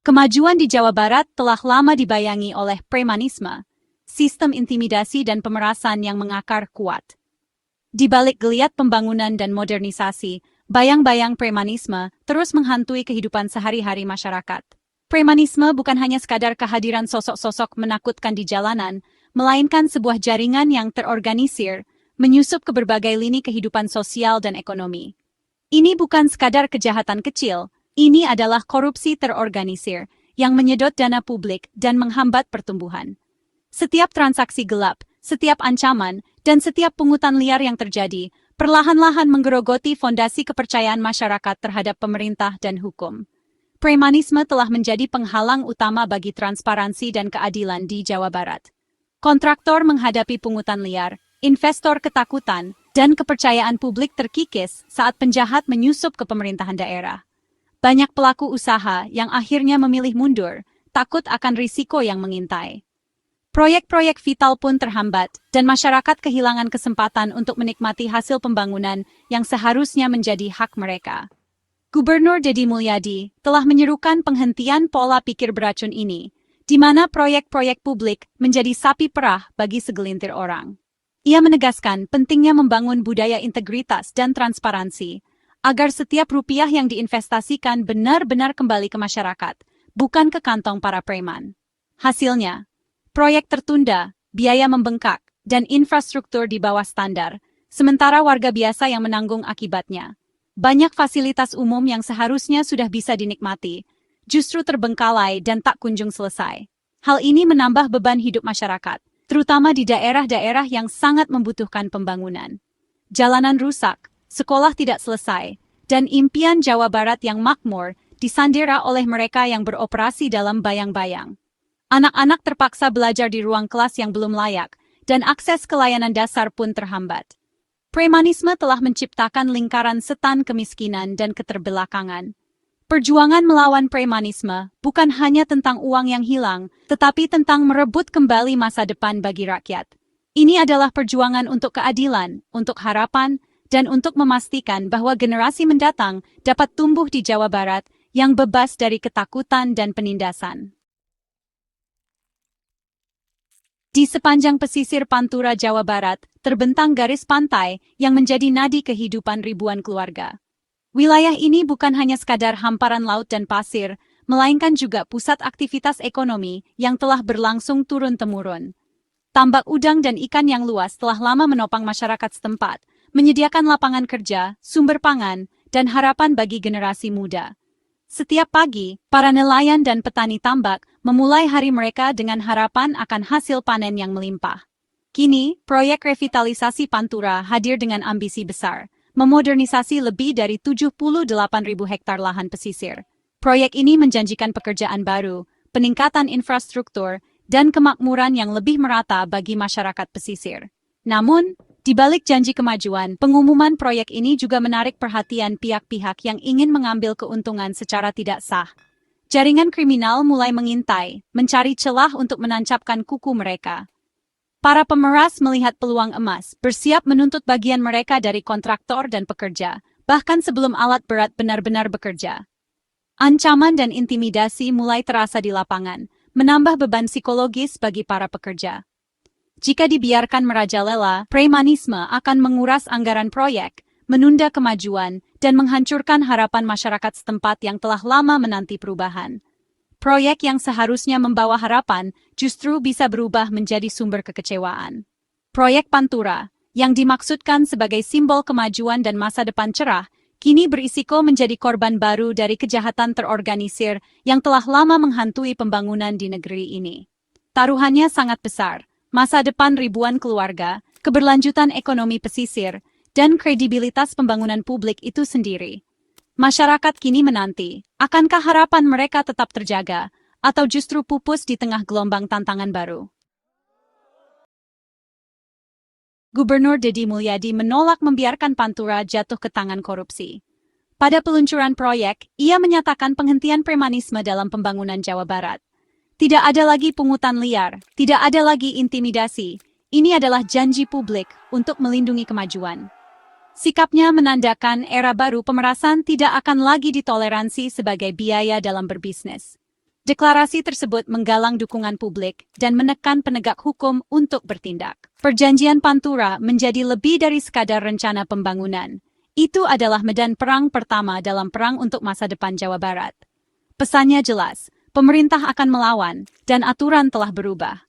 Kemajuan di Jawa Barat telah lama dibayangi oleh premanisme, sistem intimidasi dan pemerasan yang mengakar kuat. Di balik geliat pembangunan dan modernisasi, bayang-bayang premanisme terus menghantui kehidupan sehari-hari masyarakat. Premanisme bukan hanya sekadar kehadiran sosok-sosok menakutkan di jalanan, melainkan sebuah jaringan yang terorganisir, menyusup ke berbagai lini kehidupan sosial dan ekonomi. Ini bukan sekadar kejahatan kecil, ini adalah korupsi terorganisir yang menyedot dana publik dan menghambat pertumbuhan. Setiap transaksi gelap, setiap ancaman, dan setiap pungutan liar yang terjadi, perlahan-lahan menggerogoti fondasi kepercayaan masyarakat terhadap pemerintah dan hukum. Premanisme telah menjadi penghalang utama bagi transparansi dan keadilan di Jawa Barat. Kontraktor menghadapi pungutan liar, investor ketakutan, dan kepercayaan publik terkikis saat penjahat menyusup ke pemerintahan daerah. Banyak pelaku usaha yang akhirnya memilih mundur, takut akan risiko yang mengintai. Proyek-proyek vital pun terhambat, dan masyarakat kehilangan kesempatan untuk menikmati hasil pembangunan yang seharusnya menjadi hak mereka. Gubernur Deddy Mulyadi telah menyerukan penghentian pola pikir beracun ini, di mana proyek-proyek publik menjadi sapi perah bagi segelintir orang. Ia menegaskan pentingnya membangun budaya integritas dan transparansi, agar setiap rupiah yang diinvestasikan benar-benar kembali ke masyarakat, bukan ke kantong para preman. Hasilnya, proyek tertunda, biaya membengkak, dan infrastruktur di bawah standar, sementara warga biasa yang menanggung akibatnya. Banyak fasilitas umum yang seharusnya sudah bisa dinikmati, justru terbengkalai dan tak kunjung selesai. Hal ini menambah beban hidup masyarakat, terutama di daerah-daerah yang sangat membutuhkan pembangunan. Jalanan rusak, sekolah tidak selesai, dan impian Jawa Barat yang makmur disandera oleh mereka yang beroperasi dalam bayang-bayang. Anak-anak terpaksa belajar di ruang kelas yang belum layak, dan akses ke layanan dasar pun terhambat. Premanisme telah menciptakan lingkaran setan kemiskinan dan keterbelakangan. Perjuangan melawan premanisme bukan hanya tentang uang yang hilang, tetapi tentang merebut kembali masa depan bagi rakyat. Ini adalah perjuangan untuk keadilan, untuk harapan, dan untuk memastikan bahwa generasi mendatang dapat tumbuh di Jawa Barat yang bebas dari ketakutan dan penindasan. Di sepanjang pesisir Pantura, Jawa Barat, terbentang garis pantai yang menjadi nadi kehidupan ribuan keluarga. Wilayah ini bukan hanya sekadar hamparan laut dan pasir, melainkan juga pusat aktivitas ekonomi yang telah berlangsung turun-temurun. Tambak udang dan ikan yang luas telah lama menopang masyarakat setempat, menyediakan lapangan kerja, sumber pangan, dan harapan bagi generasi muda. Setiap pagi, para nelayan dan petani tambak memulai hari mereka dengan harapan akan hasil panen yang melimpah. Kini, proyek revitalisasi Pantura hadir dengan ambisi besar, memodernisasi lebih dari 78.000 hektar lahan pesisir. Proyek ini menjanjikan pekerjaan baru, peningkatan infrastruktur, dan kemakmuran yang lebih merata bagi masyarakat pesisir. Namun, di balik janji kemajuan, pengumuman proyek ini juga menarik perhatian pihak-pihak yang ingin mengambil keuntungan secara tidak sah. Jaringan kriminal mulai mengintai, mencari celah untuk menancapkan kuku mereka. Para pemeras melihat peluang emas, bersiap menuntut bagian mereka dari kontraktor dan pekerja, bahkan sebelum alat berat benar-benar bekerja. Ancaman dan intimidasi mulai terasa di lapangan, menambah beban psikologis bagi para pekerja. Jika dibiarkan merajalela, premanisme akan menguras anggaran proyek, menunda kemajuan, dan menghancurkan harapan masyarakat setempat yang telah lama menanti perubahan. Proyek yang seharusnya membawa harapan justru bisa berubah menjadi sumber kekecewaan. Proyek Pantura, yang dimaksudkan sebagai simbol kemajuan dan masa depan cerah, kini berisiko menjadi korban baru dari kejahatan terorganisir yang telah lama menghantui pembangunan di negeri ini. Taruhannya sangat besar, masa depan ribuan keluarga, keberlanjutan ekonomi pesisir, dan kredibilitas pembangunan publik itu sendiri. Masyarakat kini menanti, akankah harapan mereka tetap terjaga, atau justru pupus di tengah gelombang tantangan baru? Gubernur Deddy Mulyadi menolak membiarkan Pantura jatuh ke tangan korupsi. Pada peluncuran proyek, ia menyatakan penghentian premanisme dalam pembangunan Jawa Barat. Tidak ada lagi pungutan liar, tidak ada lagi intimidasi. Ini adalah janji publik untuk melindungi kemajuan. Sikapnya menandakan era baru pemerasan tidak akan lagi ditoleransi sebagai biaya dalam berbisnis. Deklarasi tersebut menggalang dukungan publik dan menekan penegak hukum untuk bertindak. Perjanjian Pantura menjadi lebih dari sekadar rencana pembangunan. Itu adalah medan perang pertama dalam perang untuk masa depan Jawa Barat. Pesannya jelas, pemerintah akan melawan, dan aturan telah berubah.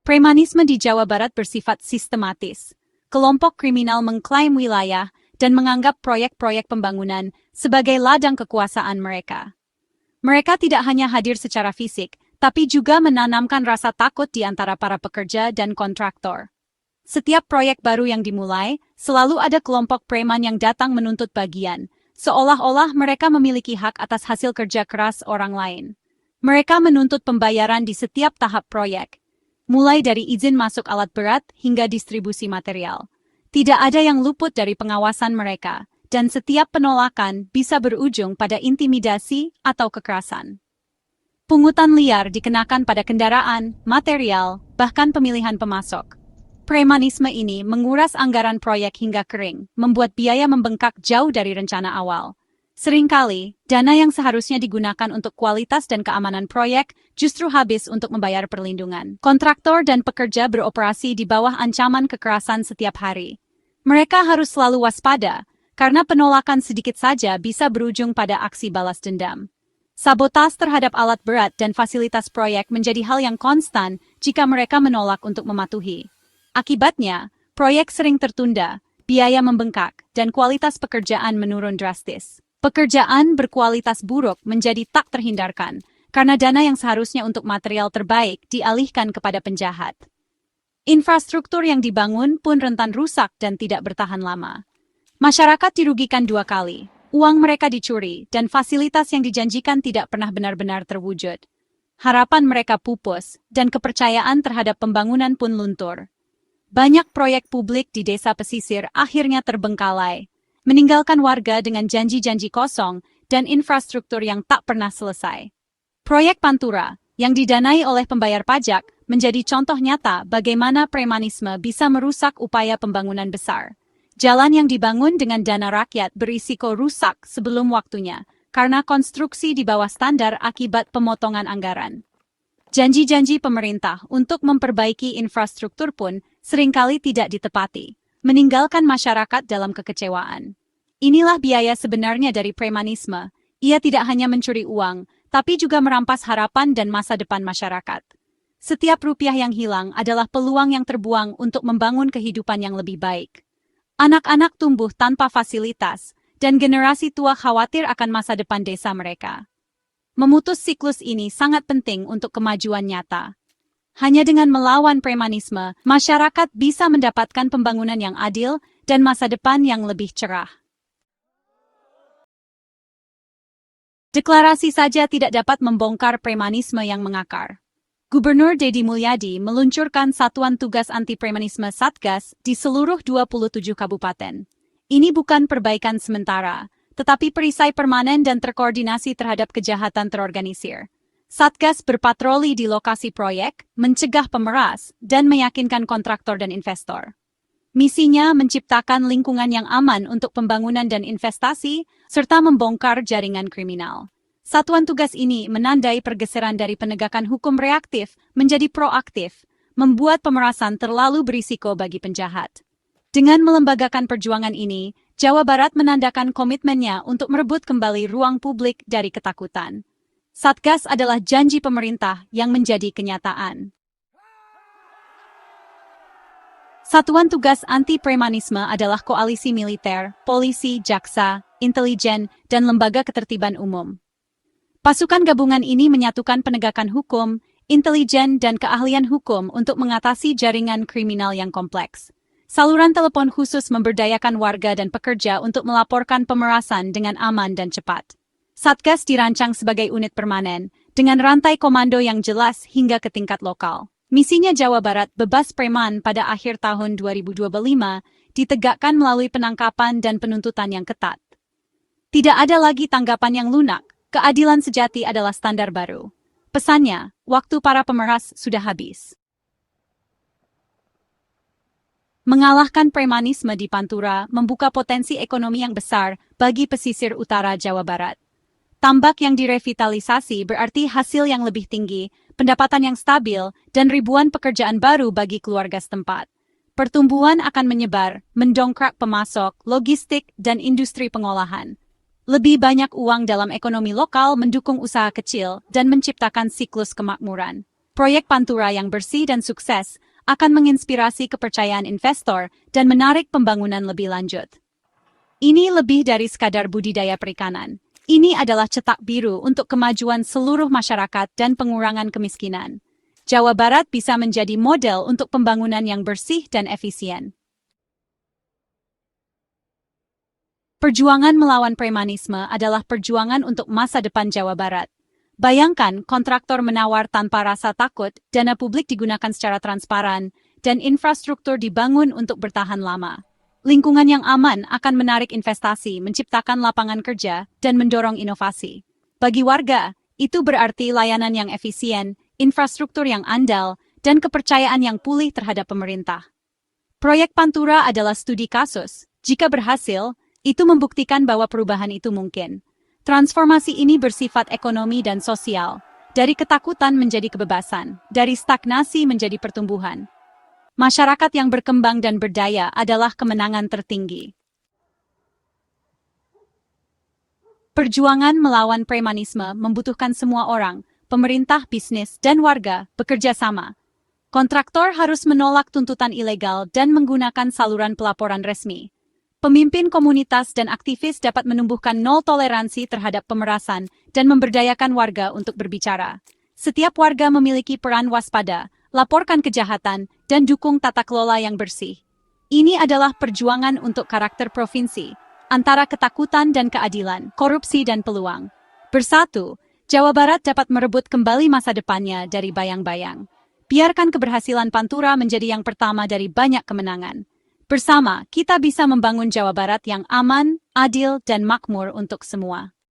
Premanisme di Jawa Barat bersifat sistematis. Kelompok kriminal mengklaim wilayah dan menganggap proyek-proyek pembangunan sebagai ladang kekuasaan mereka. Mereka tidak hanya hadir secara fisik, tapi juga menanamkan rasa takut di antara para pekerja dan kontraktor. Setiap proyek baru yang dimulai, selalu ada kelompok preman yang datang menuntut bagian, seolah-olah mereka memiliki hak atas hasil kerja keras orang lain. Mereka menuntut pembayaran di setiap tahap proyek, mulai dari izin masuk alat berat hingga distribusi material. Tidak ada yang luput dari pengawasan mereka, dan setiap penolakan bisa berujung pada intimidasi atau kekerasan. Pungutan liar dikenakan pada kendaraan, material, bahkan pemilihan pemasok. Premanisme ini menguras anggaran proyek hingga kering, membuat biaya membengkak jauh dari rencana awal. Seringkali, dana yang seharusnya digunakan untuk kualitas dan keamanan proyek justru habis untuk membayar perlindungan. Kontraktor dan pekerja beroperasi di bawah ancaman kekerasan setiap hari. Mereka harus selalu waspada, karena penolakan sedikit saja bisa berujung pada aksi balas dendam. Sabotas terhadap alat berat dan fasilitas proyek menjadi hal yang konstan jika mereka menolak untuk mematuhi. Akibatnya, proyek sering tertunda, biaya membengkak, dan kualitas pekerjaan menurun drastis. Pekerjaan berkualitas buruk menjadi tak terhindarkan, karena dana yang seharusnya untuk material terbaik dialihkan kepada penjahat. Infrastruktur yang dibangun pun rentan rusak dan tidak bertahan lama. Masyarakat dirugikan dua kali, uang mereka dicuri, dan fasilitas yang dijanjikan tidak pernah benar-benar terwujud. Harapan mereka pupus, dan kepercayaan terhadap pembangunan pun luntur. Banyak proyek publik di desa pesisir akhirnya terbengkalai, meninggalkan warga dengan janji-janji kosong dan infrastruktur yang tak pernah selesai. Proyek Pantura, yang didanai oleh pembayar pajak, menjadi contoh nyata bagaimana premanisme bisa merusak upaya pembangunan besar. Jalan yang dibangun dengan dana rakyat berisiko rusak sebelum waktunya, karena konstruksi di bawah standar akibat pemotongan anggaran. Janji-janji pemerintah untuk memperbaiki infrastruktur pun seringkali tidak ditepati, meninggalkan masyarakat dalam kekecewaan. Inilah biaya sebenarnya dari premanisme. Ia tidak hanya mencuri uang, tapi juga merampas harapan dan masa depan masyarakat. Setiap rupiah yang hilang adalah peluang yang terbuang untuk membangun kehidupan yang lebih baik. Anak-anak tumbuh tanpa fasilitas, dan generasi tua khawatir akan masa depan desa mereka. Memutus siklus ini sangat penting untuk kemajuan nyata. Hanya dengan melawan premanisme, masyarakat bisa mendapatkan pembangunan yang adil dan masa depan yang lebih cerah. Deklarasi saja tidak dapat membongkar premanisme yang mengakar. Gubernur Deddy Mulyadi meluncurkan Satuan Tugas Anti-Premanisme Satgas di seluruh 27 kabupaten. Ini bukan perbaikan sementara, tetapi perisai permanen dan terkoordinasi terhadap kejahatan terorganisir. Satgas berpatroli di lokasi proyek, mencegah pemeras, dan meyakinkan kontraktor dan investor. Misinya menciptakan lingkungan yang aman untuk pembangunan dan investasi, serta membongkar jaringan kriminal. Satuan tugas ini menandai pergeseran dari penegakan hukum reaktif menjadi proaktif, membuat pemerasan terlalu berisiko bagi penjahat. Dengan melembagakan perjuangan ini, Jawa Barat menandakan komitmennya untuk merebut kembali ruang publik dari ketakutan. Satgas adalah janji pemerintah yang menjadi kenyataan. Satuan Tugas Anti-Premanisme adalah koalisi militer, polisi, jaksa, intelijen, dan lembaga ketertiban umum. Pasukan gabungan ini menyatukan penegakan hukum, intelijen, dan keahlian hukum untuk mengatasi jaringan kriminal yang kompleks. Saluran telepon khusus memberdayakan warga dan pekerja untuk melaporkan pemerasan dengan aman dan cepat. Satgas dirancang sebagai unit permanen, dengan rantai komando yang jelas hingga ke tingkat lokal. Misinya Jawa Barat bebas preman pada akhir tahun 2025 ditegakkan melalui penangkapan dan penuntutan yang ketat. Tidak ada lagi tanggapan yang lunak. Keadilan sejati adalah standar baru. Pesannya, waktu para pemeras sudah habis. Mengalahkan premanisme di Pantura membuka potensi ekonomi yang besar bagi pesisir utara Jawa Barat. Tambak yang direvitalisasi berarti hasil yang lebih tinggi, pendapatan yang stabil, dan ribuan pekerjaan baru bagi keluarga setempat. Pertumbuhan akan menyebar, mendongkrak pemasok, logistik, dan industri pengolahan. Lebih banyak uang dalam ekonomi lokal mendukung usaha kecil dan menciptakan siklus kemakmuran. Proyek Pantura yang bersih dan sukses akan menginspirasi kepercayaan investor dan menarik pembangunan lebih lanjut. Ini lebih dari sekadar budidaya perikanan. Ini adalah cetak biru untuk kemajuan seluruh masyarakat dan pengurangan kemiskinan. Jawa Barat bisa menjadi model untuk pembangunan yang bersih dan efisien. Perjuangan melawan premanisme adalah perjuangan untuk masa depan Jawa Barat. Bayangkan kontraktor menawar tanpa rasa takut, dana publik digunakan secara transparan, dan infrastruktur dibangun untuk bertahan lama. Lingkungan yang aman akan menarik investasi, menciptakan lapangan kerja, dan mendorong inovasi. Bagi warga, itu berarti layanan yang efisien, infrastruktur yang andal, dan kepercayaan yang pulih terhadap pemerintah. Proyek Pantura adalah studi kasus. Jika berhasil, itu membuktikan bahwa perubahan itu mungkin. Transformasi ini bersifat ekonomi dan sosial, dari ketakutan menjadi kebebasan, dari stagnasi menjadi pertumbuhan. Masyarakat yang berkembang dan berdaya adalah kemenangan tertinggi. Perjuangan melawan premanisme membutuhkan semua orang, pemerintah, bisnis, dan warga bekerja sama. Kontraktor harus menolak tuntutan ilegal dan menggunakan saluran pelaporan resmi. Pemimpin komunitas dan aktivis dapat menumbuhkan nol toleransi terhadap pemerasan dan memberdayakan warga untuk berbicara. Setiap warga memiliki peran waspada, laporkan kejahatan, dan dukung tata kelola yang bersih. Ini adalah perjuangan untuk karakter provinsi, antara ketakutan dan keadilan, korupsi dan peluang. Bersatu, Jawa Barat dapat merebut kembali masa depannya dari bayang-bayang. Biarkan keberhasilan Pantura menjadi yang pertama dari banyak kemenangan. Bersama, kita bisa membangun Jawa Barat yang aman, adil, dan makmur untuk semua.